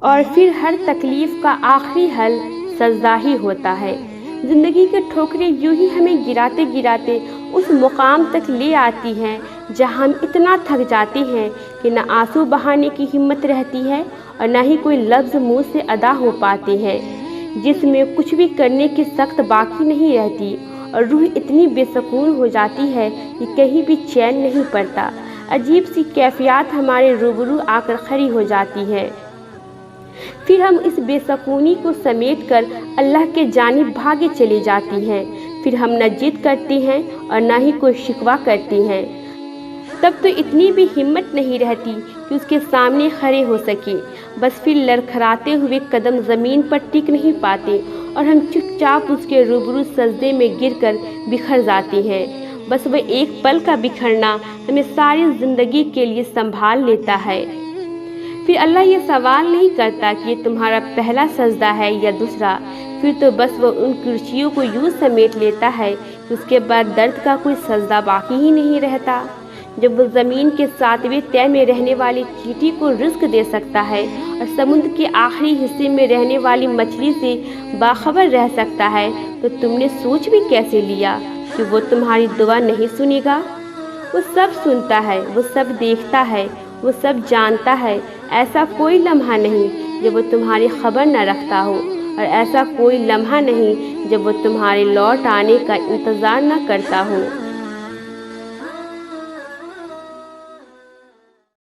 اور پھر ہر تکلیف کا آخری حل سجدہ ہی ہوتا ہے۔ زندگی کے ٹھوکریں یوں ہی ہمیں گراتے گراتے اس مقام تک لے آتی ہیں جہاں ہم اتنا تھک جاتے ہیں کہ نہ آنسو بہانے کی ہمت رہتی ہے اور نہ ہی کوئی لفظ منہ سے ادا ہو پاتے ہیں، جس میں کچھ بھی کرنے کی سخت باقی نہیں رہتی، اور روح اتنی بے سکون ہو جاتی ہے کہ کہیں بھی چین نہیں پڑتا۔ عجیب سی کیفیات ہمارے روبرو آ کر کھڑی ہو جاتی ہے، پھر ہم اس بے سکونی کو سمیٹ کر اللہ کے جانب بھاگے چلے جاتی ہیں۔ پھر ہم نہ ضد کرتی ہیں اور نہ ہی کوئی شکوہ کرتی ہیں۔ تب تو اتنی بھی ہمت نہیں رہتی کہ اس کے سامنے کھڑے ہو سکے، بس پھر لڑکھڑاتے ہوئے قدم زمین پر ٹک نہیں پاتے اور ہم چپ چاپ اس کے روبرو سجدے میں گر کر بکھر جاتے ہیں۔ بس وہ ایک پل کا بکھرنا ہمیں ساری زندگی کے لیے سنبھال لیتا ہے۔ پھر اللہ یہ سوال نہیں کرتا کہ یہ تمہارا پہلا سجدہ ہے یا دوسرا، پھر تو بس وہ ان کرسیوں کو یوں سمیٹ لیتا ہے کہ اس کے بعد درد کا کوئی سجدہ باقی ہی نہیں رہتا۔ جب وہ زمین کے 7ویں تہہ میں رہنے والی چیونٹی کو رزق دے سکتا ہے اور سمندر کے آخری حصے میں رہنے والی مچھلی سے باخبر رہ سکتا ہے، تو تم نے سوچ بھی کیسے لیا کہ وہ تمہاری دعا نہیں سنے گا؟ وہ سب سنتا ہے، وہ سب دیکھتا ہے، وہ سب جانتا ہے۔ ایسا کوئی لمحہ نہیں جب وہ تمہاری خبر نہ رکھتا ہو، اور ایسا کوئی لمحہ نہیں جب وہ تمہارے لوٹ آنے کا انتظار نہ کرتا ہو۔